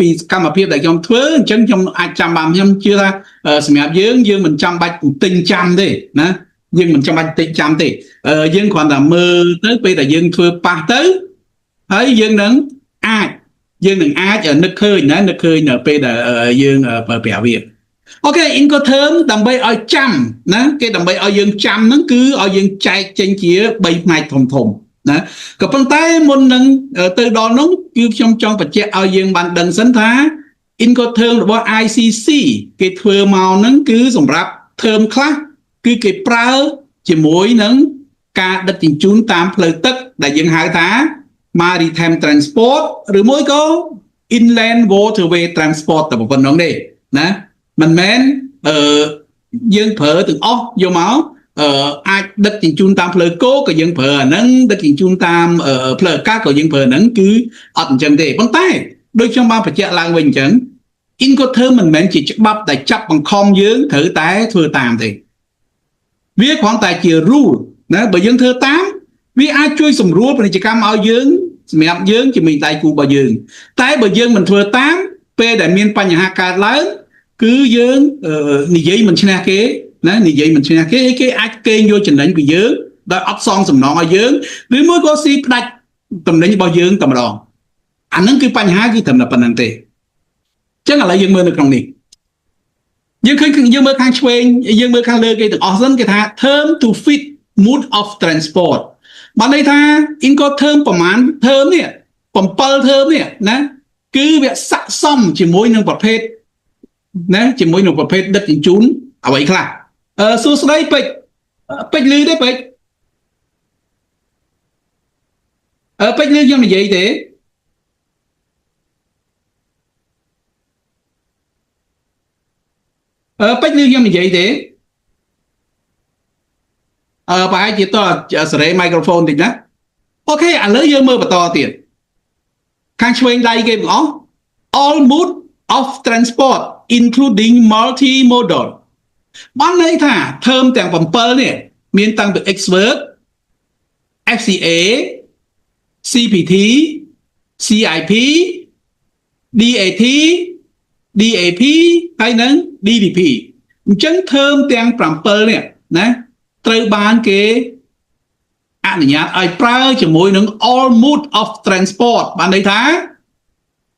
ពីកម្មភាពដែលខ្ញុំធ្វើអញ្ចឹងខ្ញុំអាចចាំបានខ្ញុំជឿថាសម្រាប់យើងមិនចាំបាច់ទិញចាំទេណាយើងមិនចាំបាច់ទិញចាំទេយើងគ្រាន់តែមើលទៅពេលដែលយើងធ្វើប៉ះទៅហើយយើងនឹងអាចនឹកឃើញណានឹកឃើញនៅពេលដែលយើងប្រើប្រាស់វាអូខេ Incoterm ដើម្បីឲ្យចាំណាគេដើម្បីឲ្យយើងចាំហ្នឹងគឺឲ្យយើងចែកចេញជា3ផ្នែកធំណាក៏ប៉ុន្តែមុននឹងទៅដល់នោះគឺខ្ញុំចង់បញ្ជាក់ឲ្យយើងបានដឹងសិនថា Incoterm របស់ ICC គេធ្វើមកហ្នឹងគឺសម្រាប់ term ខ្លះគឺគេប្រើជាមួយនឹងការដឹកជញ្ជូនតាមផ្លូវទឹកដែលយើងហៅថា maritime transport ឬមួយក៏ inland waterway transport តែប៉ុណ្្នឹងទេណាមិនមែនយើងប្រើទាំងអស់យកមកអាចដឹកជញ្ជូនតាមផ្លូវគោក៏យើងប្រើអាហ្នឹងដឹកជញ្ជូនតាមផ្លូវអាកាសក៏យើងប្រើអាហ្នឹងគឺអត់អញ្ចឹងទេប៉ុន្តែដូចខ្ញុំបានបញ្ជាក់ឡើងវិញអញ្ចឹង Incoterm មិនមែនជាច្បាប់ដែលចាប់បង្ខំយើងត្រូវតែធ្វើតាមទេវាគ្រាន់តែជា rule ណាបើយើងធ្វើតាមវាអាចជួយសម្រួលពាណិជ្ជកម្មឲ្យយើងសម្រាប់យើងជាមេដៃគូរបស់យើងតែបើយើងមិនធ្វើតាមពេលដែលមានបញ្ហាកើតឡើងគឺយើងនិយាយមិនឈ្នះគេណានិយាយមិនឈ្នះគេគេអាចកេងយកចំណេញពីយើងដោយអត់សងសំណងឲ្យយើងឬមួយក៏ស៊ីផ្ដាច់តំណែងរបស់យើងតែម្ដងអាហ្នឹងគឺបញ្ហាគឺត្រឹមតែប៉ុណ្្នឹងទេអញ្ចឹងឥឡូវយើងមើលនៅក្នុងនេះយើងឃើញយើងមើលខាងឆ្វេងយើងមើលខាងលើគេទាំងអស់សិនគេថា term to fit mode of transport បានន័យថា Incoterm ប្រមាណ term នេះ7 term នេះណាគឺវាស័ក្តិសមជាមួយនឹងប្រភេទណាជាមួយនឹងប្រភេទដឹកជញ្ជូនអ្វីខ្លះសួស្ដីពេជ្រលឺទេពេជ្រពេជ្រលឺខ្ញុំនិយាយទេពេជ្រលឺខ្ញុំនិយាយទេប្រហែលជាតសេរី microphone តិចណាអូខេឥឡូវយើងមើលបន្តទៀតខាងឆ្វេងដៃគេទាំងអស់ all mode of transport including multimodal បានន័យថា term ទាំង7នេះមានតាំងពី Exwork FCA CPT CIP DAT DAP ហើយនិង DDP អញ្ចឹង term ទាំង7នេះណាត្រូវបានគេអនុញ្ញាតឲ្យប្រើជាមួយនឹង all mode of transport បានន័យថា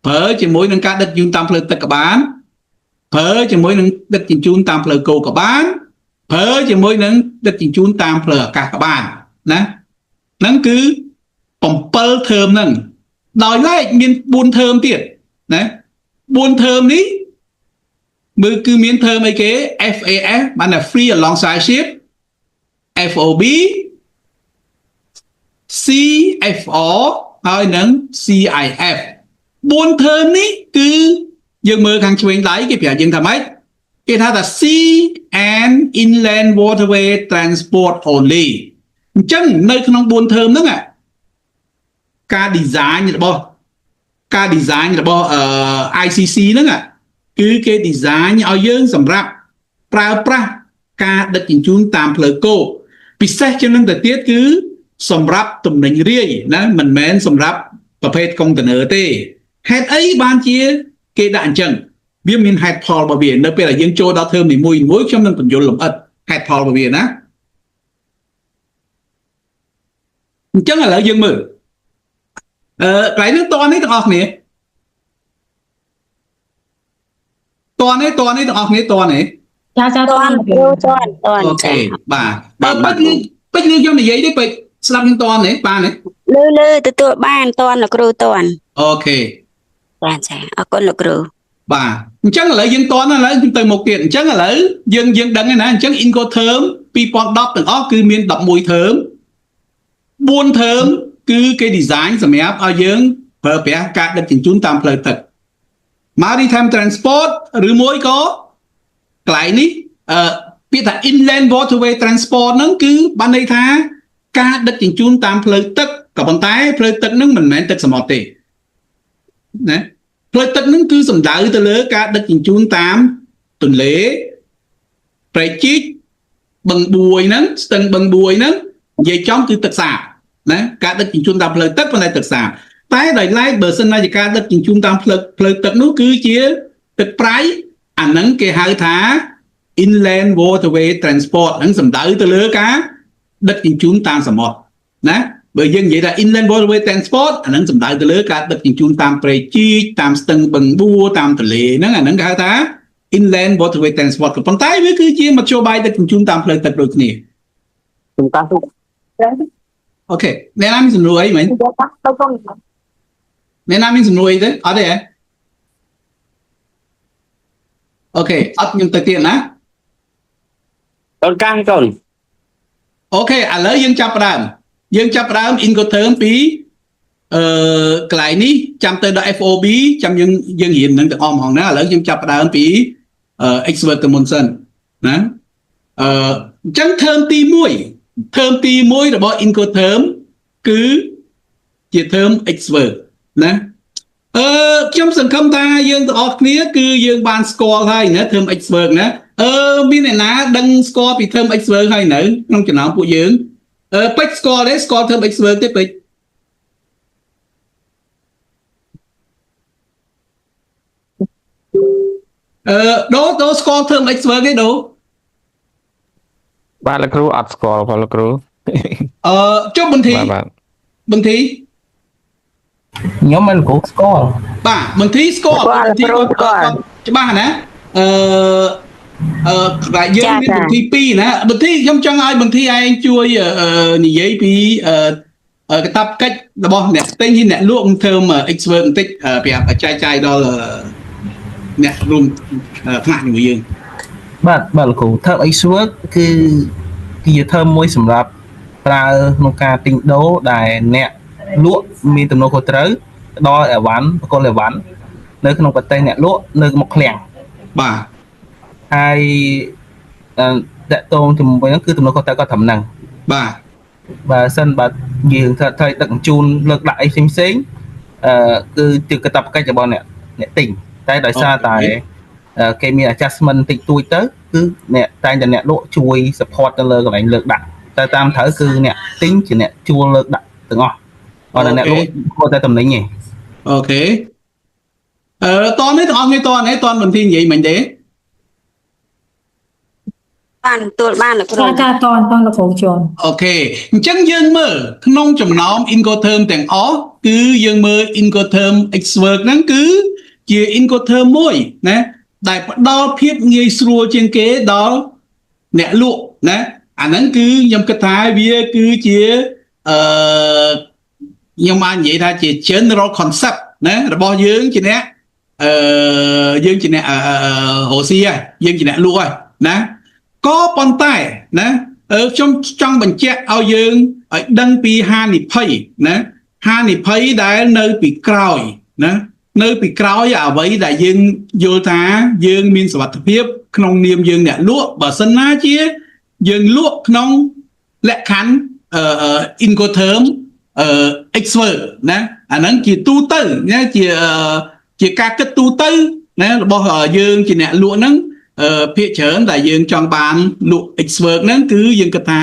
ប្រើជាមួយនឹងការដឹកជញ្ជូនតាមផ្លូវទឹកក៏បានប្រើជាមួយនឹងដឹកជញ្ជូនតាមផ្លូវគោក៏បានប្រើជាមួយនឹងដឹកជញ្ជូនតាមផ្លូវអាកាសក៏បានណាហ្នឹងគឺ7 term ហ្នឹងដោយឡែកមាន4 term ទៀតណា4 term នេះមើលគឺមាន term អីគេ FAS បានថា free alongside ship FOB CFR ហើយនិង CIF 4 term នេះគឺយើងមើលខាងឆ្វេងដៃគេប្រាប់យើងថាម៉េចគេថា Sea and Inland Waterway Transport Only អញ្ចឹងនៅក្នុង4 term ហ្នឹងការ design របស់ICC ហ្នឹងគឺគេ design ឲ្យយើងសម្រាប់ប្រើប្រាស់ការដឹកជញ្ជូនតាមផ្លូវគោកពិសេសជាងនឹងទៅទៀតគឺសម្រាប់ទំនិញរាយណាមិនមែនសម្រាប់ប្រភេទកុងតឺន័រទេហេតុអីបានជាគេដាក់អញ្ចឹងវាមានហេតុផលរបស់វានៅពេលដែលយើងចូលដល់ term នីមួយៗខ្ញុំនឹងបញ្យល់លម្អិតហេតុផលរបស់វាណាអញ្ចឹងឥឡូវយើងមើលកន្លែងនេះតនេះទាំងអស់គ្នាតនេះទាំងអស់គ្នាតនេះចាតនអូខេបាទពេជ្រខ្ញុំនិយាយទេពេជ្រស្ដាប់ខ្ញុំតនេះបានទេលឺទទួលបានតនលោកគ្រូតនអូខេចាអរគុណលោកគ្រូបាទអញ្ចឹងឥឡូវយើងតឥឡូវទៅមុខទៀតអញ្ចឹងឥឡូវយើងដឹងហើយណាអញ្ចឹង Incoterm 2010ទាំងអស់គឺមាន11 term 4 term គឺគេ design សម្រាប់ឲ្យយើងប្រើប្រាស់ការដឹកជញ្ជូនតាមផ្លូវទឹក maritime transport ឬមួយក៏កន្លែងនេះពាក្យថា inland waterway transport ហ្នឹងគឺបានន័យថាការដឹកជញ្ជូនតាមផ្លូវទឹកក៏ប៉ុន្តែផ្លូវទឹកហ្នឹងមិនមែនទឹកសមុទ្រទេណាផ្លូវទឹកហ្នឹងគឺសំដៅទៅលើការដឹកជញ្ជូនតាមទន្លេព្រែកជីកបឹងបួយហ្នឹងស្ទឹងបឹងបួយហ្នឹងនិយាយចំគឺទឹកសាបណាការដឹកជញ្ជូនតាមផ្លូវទឹកប៉ុន្តែទឹកសាប តែដោយឡែកបើសិនណាជាការដឹកជញ្ជូនតាមផ្លូវទឹកនោះគឺជាទឹកប្រៃអាហ្នឹងគេហៅថា inland waterway transport ហ្នឹងសំដៅទៅលើការដឹកជញ្ជូនតាមសមុទ្រណាបើយើងនិយាយថា inland waterway transport អាហ្នឹងសំដៅទៅលើការដឹកជញ្ជូនតាមព្រៃជីកតាមស្ទឹងបឹងបួរតាមទន្លេហ្នឹងអាហ្នឹងគេហៅថា inland waterway transport ក៏ប៉ុន្តែវាគឺជាមធ្យោបាយដឹកជញ្ជូនតាមផ្លូវទឹកដូចគ្នា chúng ta không អូខេអ្នកណាមានសំណួរអីមិញ đâu không អ្នកណាមានសំណួរអីទេអត់ទេហ៎អូខេអត់ខ្ញុំទៅទៀតណា con căng con អូខេឥឡូវយើងចាប់ផ្ដើម Incoterm ពីកន្លែងនេះចាំទៅដល់ FOB ចាំយើងរៀននឹងទាំងអស់ហ្មងណាឥឡូវយើងចាប់ផ្ដើមពី expert ទៅមុនសិនណាអញ្ចឹង term ទី1របស់ Incoterm គឺជា term expert ណាខ្ញុំសង្ឃឹមថាយើងទាំងអស់គ្នាគឺយើងបានស្គាល់ហើយណា term expert ណាមានអ្នកណាដឹងស្គាល់ពី term expert ហើយនៅក្នុងចំណោមពួកយើងពេចស្គាល់ទេ term expert ទេពេចដូស្គាល់ term expert ទេដូ បាទលោកគ្រូអត់ស្គាល់ផងលោកគ្រូ ចុះបន្ទី ខ្ញុំមិនគ្រូស្គាល់ បាទបន្ទីស្គាល់បន្ទីគាត់ច្បាស់ណាតែយើងមានបន្ទី2ណាបន្ទីខ្ញុំចង់ឲ្យបន្ទីឯងជួយនិយាយពីកាតព្វកិច្ចរបស់អ្នកទិញហើយអ្នកលក់ក្នុង term expert បន្តិចប្រាប់ចែកចាយដល់អ្នករួមថ្នាក់ជាមួយយើង បាទលោកគ្រូ term expert គឺជា term មួយសម្រាប់ប្រើក្នុងការទិញដូរដែលអ្នកលក់មានទំនួលខុសត្រូវដល់អីវ៉ាន់បកលអីវ៉ាន់នៅក្នុងប្រទេសអ្នកលក់នៅមុខឃ្លាំង បាទ ហើយតកតងជាមួយហ្នឹងគឺទំនួលខុសត្រូវគាត់ត្រឹមហ្នឹង បាទ បើសិនបើយើងត្រូវដឹកជញ្ជូនលើកដាក់អីផ្សេងៗគឺជាកាតព្វកិច្ចរបស់អ្នកទិញតែដោយសារតែគេមាន adjustment តិចតួចទៅគឺអ្នកតែងតែអ្នកលក់ជួយ support ទៅលើកន្លែងលើកដាក់តែតាមត្រូវគឺអ្នកទិញជាអ្នកជួលលើកដាក់ទាំងអស់អត់អ្នកលក់គាត់តែតំណែងទេ អូខេតនេះទាំងអស់គ្នាតបន្ទីនិយាយមិញទេ បានទួលបានលោកគ្រូ ចាតតលោកគ្រូជន់ អូខេអញ្ចឹងយើងមើលក្នុងចំណោម Incoterm ទាំងអស់គឺយើងមើល Incoterm expert ហ្នឹងគឺជា Incoterm មួយណាដែលផ្ដល់ភាពងាយស្រួលជាងគេដល់អ្នកលក់ណាអាហ្នឹងគឺខ្ញុំគិតថាវាគឺជាខ្ញុំបាននិយាយថាជា general concept ណារបស់យើងជាអ្នកយើងជាអ្នករស់ស៊ីហើយយើងជាអ្នកលក់ហើយណាក៏ប៉ុន្តែណាខ្ញុំចង់បញ្ជាក់ឲ្យយើងឲ្យដឹងពីហានិភ័យណាហានិភ័យដែលនៅពីក្រោយណានៅពីក្រោយអ្វីដែលយើងយល់ថាយើងមានសុវត្ថិភាពក្នុងនាមយើងអ្នកលក់បើសិនណាជាយើងលក់ក្នុងលក្ខខណ្ឌIncoterm expert ណាអាហ្នឹងជាទូទៅណាជាការគិតទូទៅណារបស់យើងជាអ្នកលក់ហ្នឹងភាគច្រើនដែលយើងចង់បានលក់ expert ហ្នឹងគឺយើងគិតថា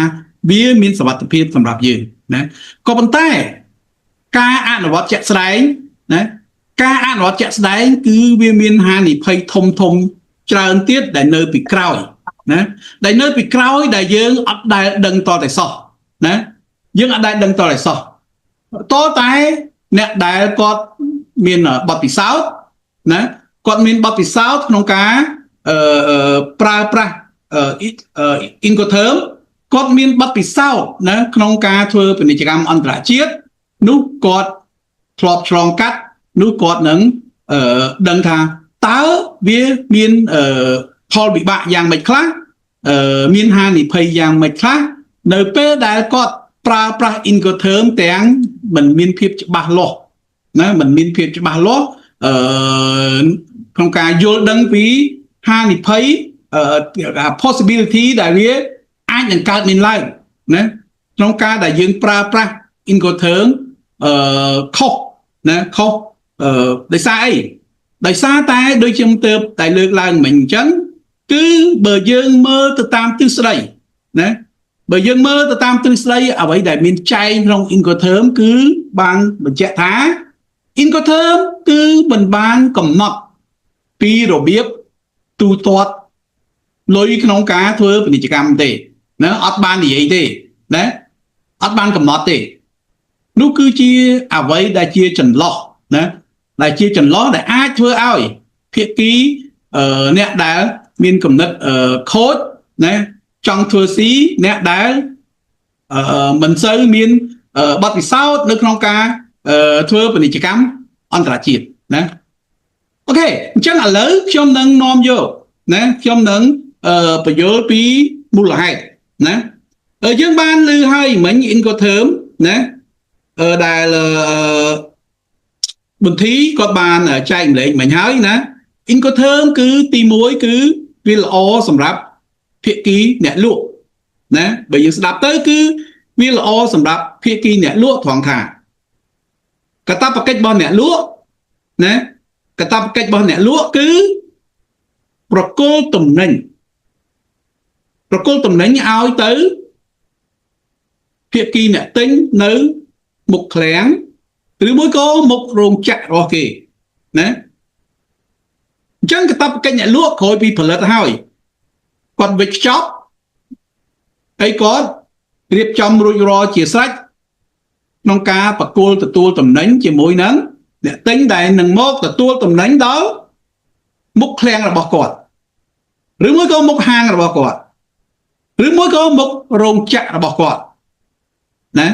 វាមានសុវត្ថិភាពសម្រាប់យើងណាក៏ប៉ុន្តែការអនុវត្តជាក់ស្ដែងណាការអនុវត្តជាក់ស្ដែងគឺវាមានហានិភ័យធំច្រើនទៀតដែលនៅពីក្រោយណាដែលនៅពីក្រោយដែលយើងអត់ដែលដឹងតតែសោះណាយើងអត់ដែលដឹងតតែសោះតតែអ្នកដែលគាត់មានបទពិសោធន៍ណាគាត់មានបទពិសោធន៍ក្នុងការប្រើប្រាស់Incoterm គាត់មានបទពិសោធន៍ណាក្នុងការធ្វើពាណិជ្ជកម្មអន្តរជាតិនោះគាត់ធ្លាប់ឆ្លងកាត់នោះគាត់នឹងដឹងថាតើវាមានផលវិបាកយ៉ាងម៉េចខ្លះមានហានិភ័យយ៉ាងម៉េចខ្លះនៅពេលដែលគាត់ប្រើប្រាស់ Incoterm ទាំងមិនមានភាពច្បាស់លាស់ណាមិនមានភាពច្បាស់លាស់ក្នុងការយល់ដឹងពីហានិភ័យpossibility ដែលវាអាចនឹងកើតមានឡើងណាក្នុងការដែលយើងប្រើប្រាស់ Incoterm ខុសណាខុសដោយសារអីដោយសារតែដូចខ្ញុំទៅតែលើកឡើងមិញអញ្ចឹងគឺបើយើងមើលទៅតាមទ្រឹស្ដីណាបើយើងមើលទៅតាមទ្រឹស្ដីអ្វីដែលមានចែងក្នុង Incoterm គឺបានបញ្ជាក់ថា Incoterm គឺមិនបានកំណត់ពីរបៀបទូទាត់លុយក្នុងការធ្វើពាណិជ្ជកម្មទេណាអត់បាននិយាយទេណាអត់បានកំណត់ទេនោះគឺជាអ្វីដែលជាចន្លោះណាដែលជាចន្លោះដែលអាចធ្វើឲ្យភាគីអ្នកដែលមានគំនិតខូចណាចង់ធ្វើស៊ីអ្នកដែលមិនសូវមានបទពិសោធន៍នៅក្នុងការធ្វើពាណិជ្ជកម្មអន្តរជាតិណាអូខេអញ្ចឹងឥឡូវខ្ញុំនឹងនាំយកណាខ្ញុំនឹងបញ្យល់ពីមូលហេតុណាយើងបានឮហើយមិញ Incoterm ណាដែលបន្ទីគាត់បានចែកម្លែកមិញហើយណា Incoterm គឺទី1គឺវាល្អសម្រាប់ភាគីអ្នកលក់ណាបើយើងស្ដាប់ទៅគឺវាល្អសម្រាប់ភាគីអ្នកលក់ត្រង់ថាកាតព្វកិច្ចរបស់អ្នកលក់ណាកាតព្វកិច្ចរបស់អ្នកលក់គឺប្រគល់ទំនិញឲ្យទៅភាគីអ្នកទិញនៅមុខឃ្លាំងឬមួយក៏មុខរោងចក្ររបស់គេណាអញ្ចឹងកាតព្វកិច្ចអ្នកលក់ក្រោយពីផលិតហើយគាត់វេចខ្ចប់ហើយគាត់រៀបចំរួចរាល់ជាស្រេចក្នុងការប្រគល់ទទួលតំណែងជាមួយនឹងអ្នកទិញដែលនឹងមកទទួលតំណែងដល់មុខឃ្លាំងរបស់គាត់ឬមួយក៏មុខហាងរបស់គាត់ឬមួយក៏មុខរោងចក្ររបស់គាត់ណា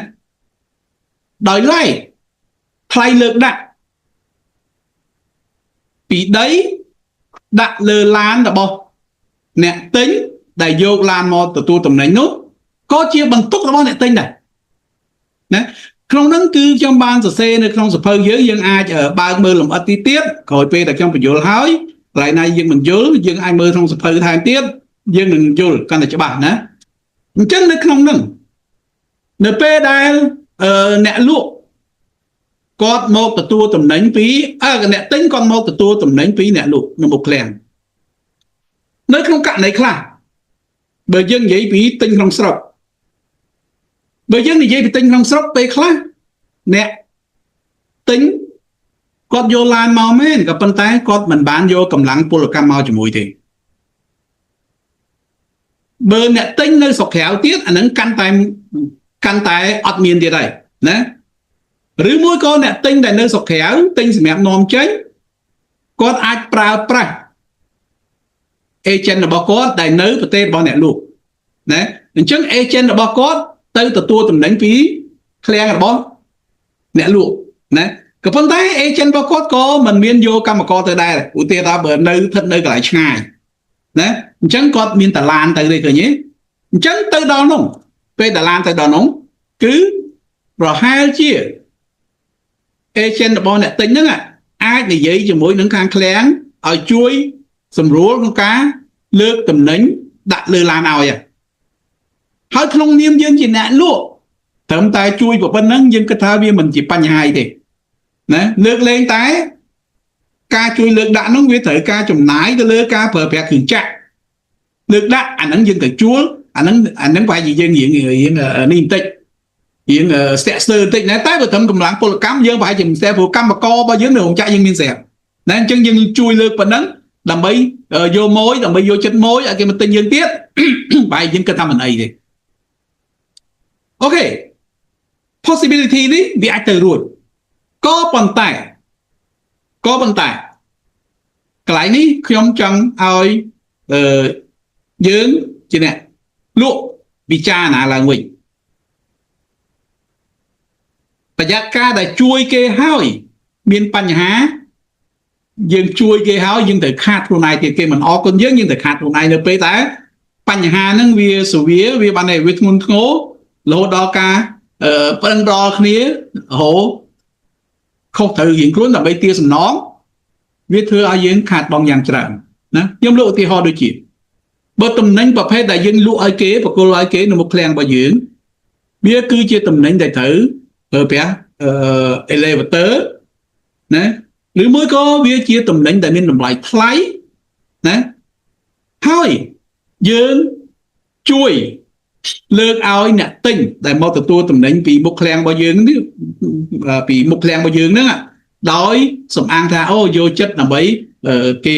ដោយឡែកថ្លៃលើកដាក់ពីដីដាក់លើឡានរបស់អ្នកទិញដែលយកឡានមកទទួលតំណែងនោះក៏ជាបន្ទុករបស់អ្នកទិញដែរណាក្នុងហ្នឹងគឺខ្ញុំបានសរសេរនៅក្នុងសភៅយើងអាចបើកមើលលម្អិតទីទៀតក្រោយពេលដែលខ្ញុំបញ្យល់ហើយកន្លែងណាយើងមិនយល់យើងអាចមើលក្នុងសភៅថែមទៀតយើងនឹងយល់កាន់តែច្បាស់ណាអញ្ចឹងនៅក្នុងហ្នឹងនៅពេលដែលអ្នកលក់គាត់មកទទួលតំណែងពីអ្នកទិញគាត់មកទទួលតំណែងពីអ្នកលក់នៅមុខឃ្លាំងនៅក្នុងករណីខ្លះបើយើងនិយាយពីទិញក្នុងស្រុកបើយើងនិយាយពីទិញក្នុងស្រុកពេលខ្លះអ្នកទិញគាត់យកឡានមកមែនក៏ប៉ុន្តែគាត់មិនបានយកកម្លាំងពលកម្មមកជាមួយទេបើអ្នកទិញនៅស្រុកក្រៅទៀតអានឹងកាន់តែអត់មានទៀតហើយណាឬមួយក៏អ្នកទិញដែលនៅស្រុកក្រៅទិញសម្រាប់នាំចេញគាត់អាចប្រើប្រាស់agent របស់គាត់ដែលនៅប្រទេសរបស់អ្នកលក់ណាអញ្ចឹង agent របស់គាត់ទៅទទួលតំណែងពីឃ្លាំងរបស់អ្នកលក់ណាក៏ប៉ុន្តែ agent របស់គាត់ក៏មិនមានយកកម្មករទៅដែរឧទាហរណ៍បើនៅស្ថិតនៅកន្លែងឆ្ងាយណាអញ្ចឹងគាត់មានតឡានទៅទេឃើញទេអញ្ចឹងទៅដល់នោះពេលតឡានទៅដល់នោះគឺប្រហែលជា agent របស់អ្នកទិញហ្នឹងអាចនិយាយជាមួយនឹងខាងឃ្លាំងឲ្យជួយសម្រួលក្នុងការលើកតំណែងដាក់លើឡានឲ្យហើយក្នុងនាមយើងជាអ្នកលក់ត្រឹមតែជួយប៉ុណ្្នឹងយើងគិតថាវាមិនជាបញ្ហាទេណាលើកលែងតែការជួយលើកដាក់នោះវាត្រូវការចំណាយទៅលើការប្រើប្រាស់គ្រឿងចក្រលើកដាក់អាហ្នឹងយើងត្រូវជួលអាហ្នឹងប្រហែលជាយើងរៀងនេះបន្តិចរៀងស្ទាក់ស្ទើរបន្តិចណាតែបើត្រឹមកម្លាំងពលកម្មយើងប្រហែលជាមិនស្ទះព្រោះកម្មកររបស់យើងនៅរោងចក្រយើងមានស្រាប់ណាអញ្ចឹងយើងជួយលើកប៉ុណ្ណឹងដើម្បីយកម៉ួយដើម្បីយកចិត្តម៉ួយឲ្យគេមកទិញយើងទៀតបែរយើងគិតថាមិនអីទេអូខេ possibility នេះវាអាចទៅរួចក៏ប៉ុន្តែកន្លែងនេះខ្ញុំចង់ឲ្យយើងជាអ្នកលក់ពិចារណាឡើងវិញប្រយ័ត្នការដែលជួយគេហើយមានបញ្ហាយើងជួយគេហើយយើងត្រូវខាតខ្លួនឯងទៀតគេមិនអរគុណយើងត្រូវខាតខ្លួនឯងនៅពេលតែបញ្ហាហ្នឹងវាសវាវាបានតែវាធ្ងន់ធ្ងររហូតដល់ការប្រឹងប្រែងគ្នាហូខុសត្រូវរៀងខ្លួនដើម្បីទារសំណងវាធ្វើឲ្យយើងខាតបង់យ៉ាងច្រើនណាខ្ញុំលើកឧទាហរណ៍ដូចជាបើតំណែងប្រភេទដែលយើងលក់ឲ្យគេបកគលឲ្យគេនៅមុខឃ្លាំងរបស់យើងវាគឺជាតំណែងដែលត្រូវប្រើប្រាស់elevator ណាឬមួយក៏វាជាតំណែងដែលមានតម្លៃថ្លៃណាហើយយើងជួយលើកឲ្យអ្នកទិញដែលមកទទួលតំណែងពីមុខឃ្លាំងរបស់យើងនេះពីមុខឃ្លាំងរបស់យើងហ្នឹង ដោយសំអាងថាអូយកចិត្តដើម្បីគេ